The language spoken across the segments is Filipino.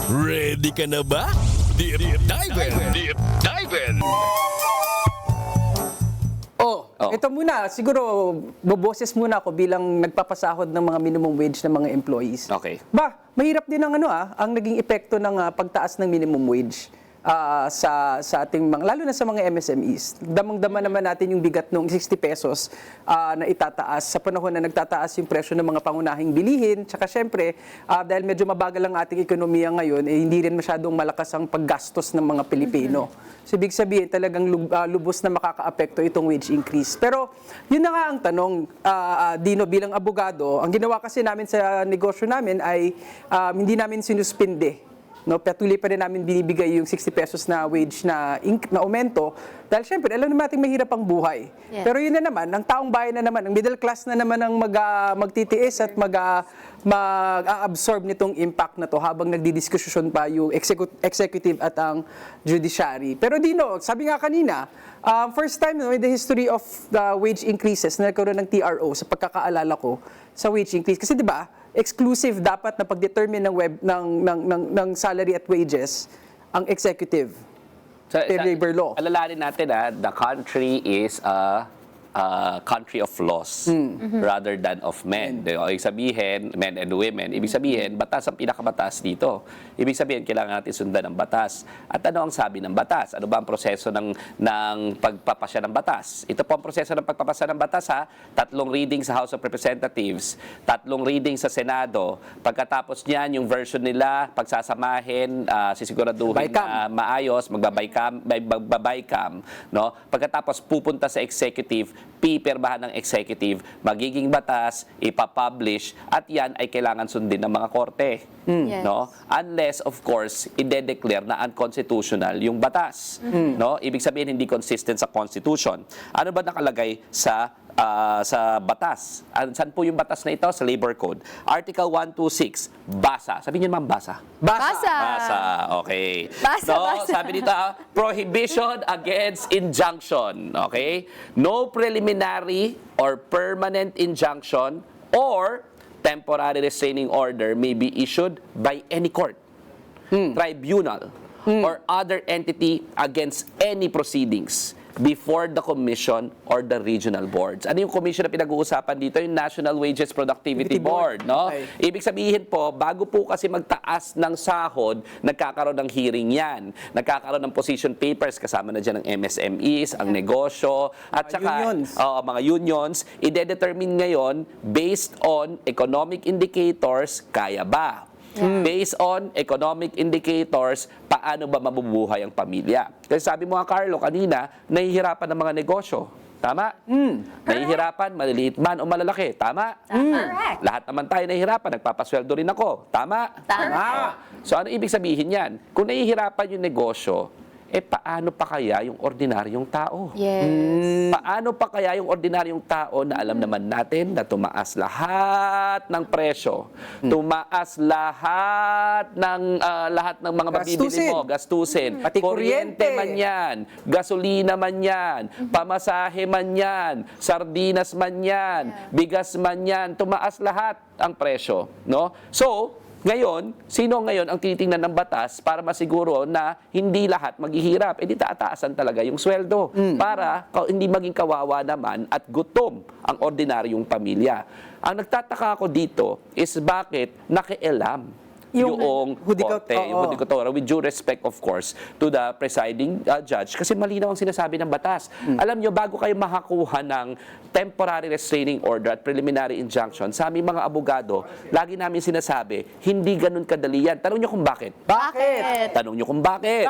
Ready ka na ba? Deep Dive! Deep Dive! Ito muna, siguro boboses muna ako bilang nagpapasahod ng mga minimum wage ng mga employees. Okay. Mahirap din ang naging epekto ng pagtaas ng minimum wage sa ating mga, lalo na sa mga MSMEs. Damang-dama naman natin yung bigat ng 60 pesos na itataas sa panahon na nagtataas yung presyo ng mga pangunahing bilihin. Tsaka syempre, dahil medyo mabagal ang ating ekonomiya ngayon, hindi rin masyadong malakas ang paggastos ng mga Pilipino. So, ibig sabihin, talagang lubos na makaka-apekto itong wage increase. Pero, yun na nga ang tanong, Dino, bilang abogado, ang ginawa kasi namin sa negosyo namin ay hindi namin sinuspinde. No, patuloy pa rin namin binibigay yung 60 pesos na wage na aumento dahil syempre, alam naman natin mahirap ang buhay. Yes. Pero yun na naman, ang taong bayan na naman, ang middle class na naman ang magtitiis at mag-absorb nitong impact na to habang nagdidiskusyon pa yung executive at ang judiciary. Pero Dino, sabi nga kanina, first time in the history of the wage increases na nagkaroon ng TRO sa pagkakaalala ko sa wage increase. Kasi di ba, exclusive dapat na pag-determine ng salary at wages ang executive. Labor law. Alalahanin natin the country is a country of laws rather than of men. Ibig sabihin, men and women, ibig sabihin, batas ang pinakabatas dito. Ibig sabihin, kailangan natin sundan ang batas. At ano ang sabi ng batas? Ano ba ang proseso ng pagpapasya ng batas? Ito po ang proseso ng pagpapasya ng batas, 3 reading sa House of Representatives, 3 reading sa Senado. Pagkatapos niyan, yung version nila, pagsasamahin, sisiguraduhin na maayos, magbabaycam, no? Pagkatapos pupunta sa executive, pipirmahan ng executive, magiging batas, ipapublish, at yan ay kailangan sundin ng mga korte. Yes. No? Unless, of course, ide-declare na unconstitutional yung batas. No? Ibig sabihin, hindi consistent sa Constitution. Ano ba nakalagay sa batas? Saan po yung batas na ito? Sa Labor Code. Article 126, basa. Sabihin niyo naman basa. Basa. Basa, okay. Basa, So, basa. sabi dito, prohibition against injunction, okay? No preliminary or permanent injunction or temporary restraining order may be issued by any court, tribunal, or other entity against any proceedings before the commission or the regional boards. Ano yung commission na pinag-uusapan dito? Yung National Wages Productivity Board, no? Okay. Ibig sabihin po, bago po kasi magtaas ng sahod, nagkakaroon ng hearing yan. Nagkakaroon ng position papers, kasama na dyan ang MSMEs, ang negosyo, at saka unions. mga unions. Ide-determine ngayon, based on economic indicators, kaya ba? Based on economic indicators, paano ba mabubuhay ang pamilya? Kasi sabi mo nga, Carlo, kanina, nahihirapan ng mga negosyo. Tama? Nahihirapan, maliliit man o malalaki. Tama? Correct. Lahat naman tayo nahihirapan. Nagpapasweldo rin ako. Tama? Tama. So ano ibig sabihin yan? Kung nahihirapan yung negosyo, paano pa kaya yung ordinaryong tao? Yes. Paano pa kaya yung ordinaryong tao na alam naman natin na tumaas lahat ng presyo, tumaas lahat ng mga mabibili mo, gastusin, Pati kuryente man yan, gasolina man yan, pamasahe man yan, sardinas man yan, bigas man yan, tumaas lahat ang presyo, no? So, ngayon, sino ngayon ang titingnan ng batas para masiguro na hindi lahat maghihirap? Di tataasan talaga yung sweldo para hindi maging kawawa naman at gutom ang ordinaryong pamilya. Ang nagtataka ako dito is bakit nakialam yung korte, yung judikatura, with due respect, of course, to the presiding judge, kasi malinaw ang sinasabi ng batas. Alam nyo, bago kayo makakuha ng temporary restraining order at preliminary injunction, sa aming mga abogado, lagi namin sinasabi, hindi ganun kadali yan. Tanong nyo kung bakit. Bakit? Tanong nyo kung bakit.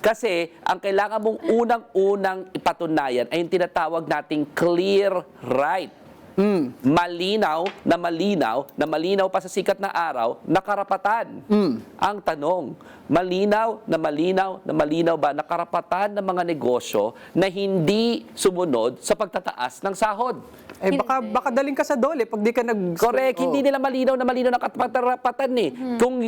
Kasi, ang kailangan mong unang-unang ipatunayan ay yung tinatawag nating clear right. Malinaw pa sa sikat na araw na karapatan. Ang tanong, malinaw ba na karapatan ng mga negosyo na hindi sumunod sa pagtataas ng sahod? Baka daling ka sa dole pag di ka nag... Correct, hindi nila malinaw na karapatan eh. Kung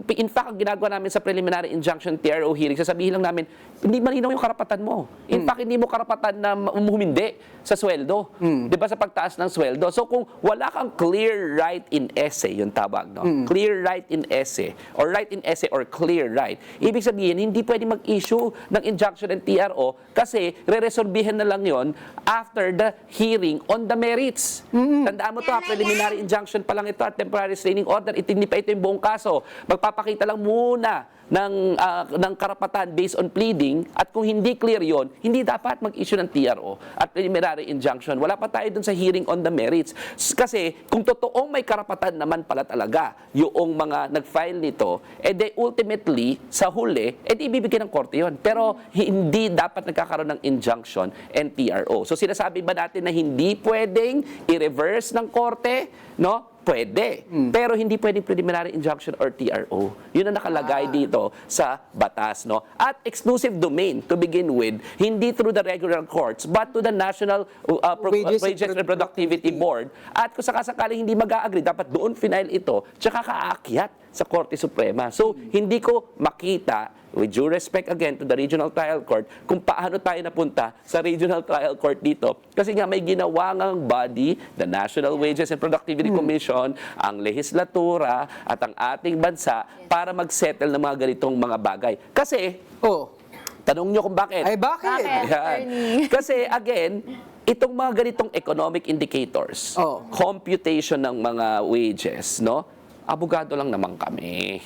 in fact, ang ginagawa namin sa preliminary injunction TRO hearing, sasabihin lang namin, hindi malinaw yung karapatan mo. In fact, hindi mo karapatan na humindi sa sweldo. Di ba sa pagtaas pagtaas ng sweldo. So kung wala kang clear right in essay, yung tawag, no? Clear right in essay, or right in essay or clear right, ibig sabihin, hindi pwede mag-issue ng injunction ng TRO kasi re-resolbihin na lang yon after the hearing on the merits. Tandaan mo to, preliminary injunction pa lang ito at temporary restraining order, hindi pa ito yung buong kaso. Magpapakita lang muna ng karapatan based on pleading, at kung hindi clear yon, hindi dapat mag-issue ng TRO at preliminary injunction. Wala pa tayo dun sa hearing on the merits. Kasi kung totoong may karapatan naman pala talaga yung mga nag-file nito, de ultimately, sa huli, di ibibigay ng korte yon. Pero hindi dapat nagkakaroon ng injunction and TRO. So sinasabi ba natin na hindi pwedeng i-reverse ng korte, no? Pwede. Pero hindi pwedeng preliminary injunction or TRO. Yun ang nakalagay dito sa batas, no? At exclusive domain to begin with, hindi through the regular courts, but to the National Wages and Productivity Board. At kung sakasakaling hindi mag-a-agree, dapat doon final ito, tsaka kaakyat sa Korte Suprema. So, hindi ko makita, with due respect again to the Regional Trial Court, kung paano tayo napunta sa Regional Trial Court dito. Kasi nga may ginawa ngang body, the National Wages and Productivity Commission, ang lehislatura at ang ating bansa para mag-settle ng mga ganitong mga bagay. Kasi, tanong nyo kung bakit. Ay, bakit? Bakit? Yan. Attorney. Kasi again, itong mga ganitong economic indicators, computation ng mga wages, no? Abogado lang naman kami.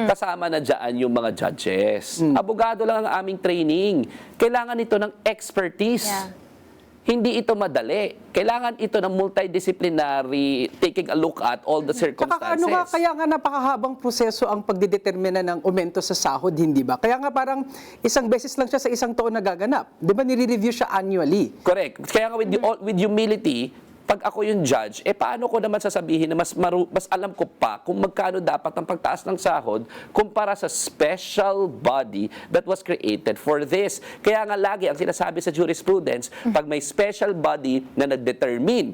Kasama na dyan yung mga judges. Abogado lang ang aming training. Kailangan ito ng expertise. Yeah. Hindi ito madali. Kailangan ito ng multidisciplinary, taking a look at all the circumstances. Kaya nga napakahabang proseso ang pagdidetermina ng aumento sa sahod, hindi ba? Kaya nga parang isang beses lang siya sa isang taon nagaganap. Di ba nire-review siya annually? Correct. Kaya nga with humility, pag ako yung judge, paano ko naman sasabihin na mas alam ko pa kung magkano dapat ang pagtaas ng sahod kumpara sa special body that was created for this. Kaya nga lagi ang sinasabi sa jurisprudence, pag may special body na nag-determine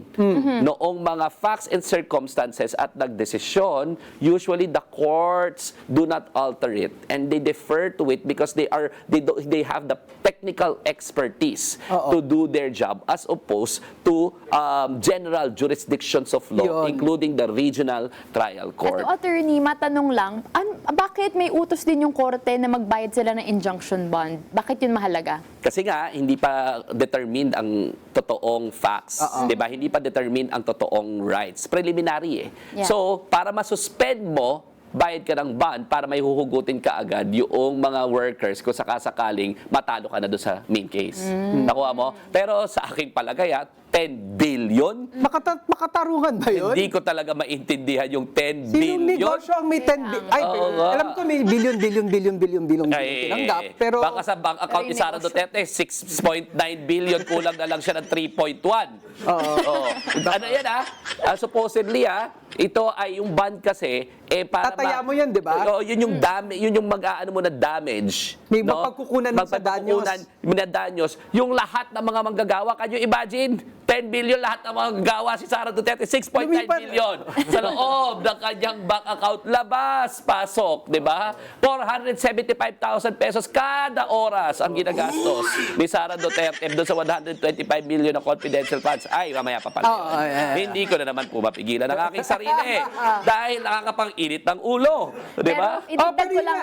noong mga facts and circumstances at nagdesisyon, usually the courts do not alter it and they defer to it because they have the technical expertise to do their job as opposed to general jurisdictions of law, including the regional trial court. At attorney, matanong lang, bakit may utos din yung korte na magbayad sila ng injunction bond? Bakit yun mahalaga? Kasi nga, hindi pa determined ang totoong facts. Diba? Hindi pa determined ang totoong rights. Preliminary eh. Yeah. So, para masuspend mo, bayad ka ng bond para may huhugutin ka agad yung mga workers kung sakasakaling matalo ka na doon sa main case. Nakuha mo? Pero sa aking palagay, 10 billion? Makatarungan ba yun? Hindi ko talaga maintindihan yung 10 Sinong billion. negosyo ang may 10 billion? Ay, alam ko may billion tinanggap. Pero baka sa bank account ni Sara Duterte, 6.9 billion, kulang na lang siya ng 3.1. Ano yan supposedly ito ay yung bond kasi, para tataya mo yan, di ba? Yun yung mag-aano mo na damage. May mapagkukunan mo sa danyos. Danyos. Yung lahat ng mga manggagawa, can you imagine? 10 billion lahat ng mga gawa si Sara Duterte, 6.9 billion sa loob ng kanyang bank account. Labas, pasok, di ba? 475,000 pesos kada oras ang ginagastos ni Sara Duterte doon sa 125 million na confidential funds. Ay, mamaya pa pala. Hindi ko na naman po mapigilan ang aking sarili dahil nakakapang-init ng ulo. Di ba? Pero idagdag ko lang.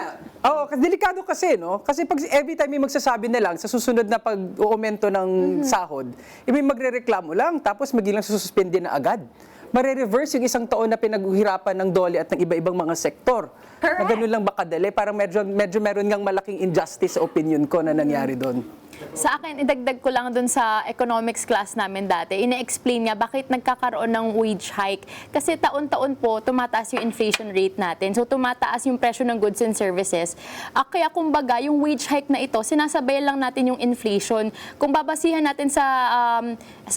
Delikado kasi, no? Kasi pag every time may magsasabi na lang sa susunod na pag-uumento ng sahod, may magre-reklamo lang, tapos magiging sususpende na agad. Mare-reverse yung isang taon na pinaghihirapan ng DOLE at ng iba-ibang mga sektor. Correct. Na ganun lang bakadali. Parang medyo meron ngang malaking injustice sa opinion ko na nangyari doon. Sa akin, idagdag ko lang dun sa economics class namin dati, ine-explain niya bakit nagkakaroon ng wage hike. Kasi taon-taon po, tumataas yung inflation rate natin. So, tumataas yung presyo ng goods and services. Kaya kumbaga, yung wage hike na ito, sinasabayan lang natin yung inflation. Kung babasihan natin sa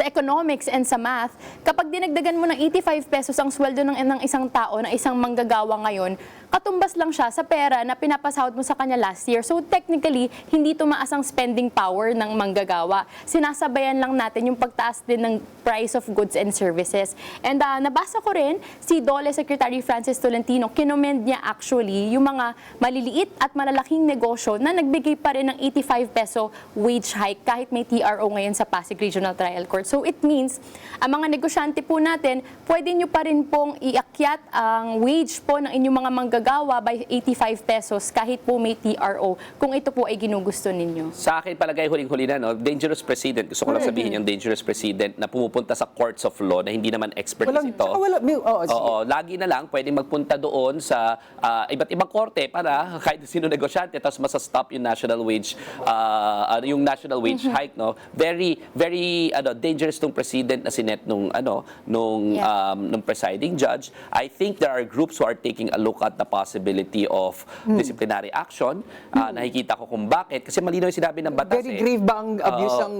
economics and sa math, kapag dinagdagan mo ng 85 pesos ang sweldo ng isang tao, ng isang manggagawa ngayon, katumbas lang siya sa pera na pinapasahod mo sa kanya last year. So, technically, hindi tumaas ang spending power power ng manggagawa. Sinasabayan lang natin yung pagtaas din ng price of goods and services. And nabasa ko rin, si DOLE Secretary Francis Tolentino, kinomend niya actually yung mga maliliit at malalaking negosyo na nagbigay pa rin ng 85 peso wage hike kahit may TRO ngayon sa Pasig Regional Trial Court. So it means, ang mga negosyante po natin, pwede nyo pa rin pong iakyat ang wage po ng inyong mga manggagawa by 85 pesos kahit po may TRO kung ito po ay ginugusto ninyo. Sa akin palagay huling-huli na, no, dangerous precedent. Gusto ko lang sabihin yung dangerous precedent na pumupunta sa courts of law na hindi naman expertise ito. Oo, lagi na lang pwedeng magpunta doon sa iba't ibang korte para kahit sino negosyante tapos masa-stop yung national wage hike, no. Very dangerous tong precedent na sinet nung presiding judge. I think there are groups who are taking a look at the possibility of disciplinary action. Nakikita ko kung bakit kasi malinaw yung sinabi ng batas. Very grave ba ang abuse ng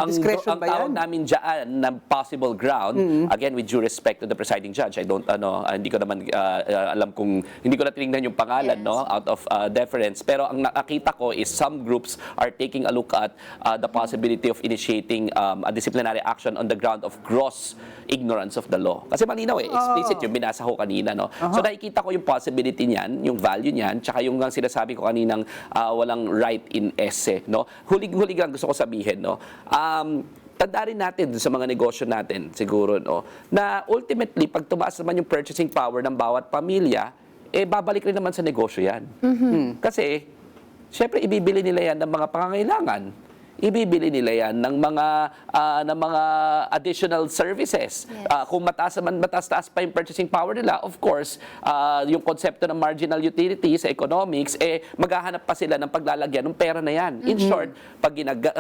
discretion ba yan? Ang tawag namin dyan na possible ground, again, with due respect to the presiding judge, hindi ko naman alam kung, hindi ko na tinignan yung pangalan, no, out of deference. Pero ang nakita ko is some groups are taking a look at the possibility of initiating a disciplinary action on the ground of gross ignorance of the law. Kasi malinaw explicit yung binasa ko kanina, no. So nakikita ko yung possibility niyan, yung value niyan, tsaka yung sinasabi ko kaninang walang right in esse, no. Hulig lang gusto ko sabihin, no. Tanda rin natin sa mga negosyo natin siguro, no, na ultimately pag tumaas naman yung purchasing power ng bawat pamilya, babalik rin naman sa negosyo yan. Kasi syempre ibibili nila yan ng mga pangangailangan. Ibibili nila yan ng mga additional services. Kung mataas pa yung purchasing power nila, of course, yung konsepto ng marginal utility sa economics, maghahanap pa sila ng paglalagyan ng pera na yan. In short,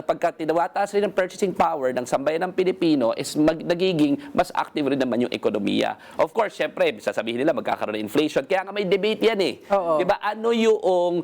pagka tinawataas rin ng purchasing power ng sambayan ng Pilipino, is nagiging mas active rin naman yung ekonomiya. Of course, syempre, sasabihin nila magkakaroon ng inflation. Kaya nga may debate yan eh. Diba? Ano yung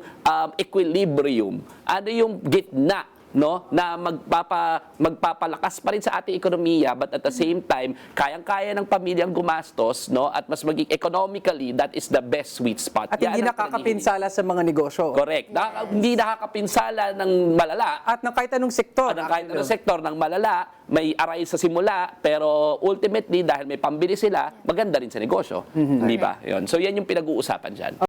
equilibrium? Ano yung gitna, no, na magpapalakas pa rin sa ating ekonomiya, but at the same time kayang-kaya ng pamilyang gumastos, no, at mas maging economically, that is the best sweet spot. At hindi nakakapinsala sa mga negosyo. Correct. Hindi nakakapinsala ng malala. At ng kahit anong sektor. At ng kahit anong sektor ng malala, may aray sa simula, pero ultimately, dahil may pambili sila, maganda rin sa negosyo. Di ba? Yun. So yan yung pinag-uusapan dyan.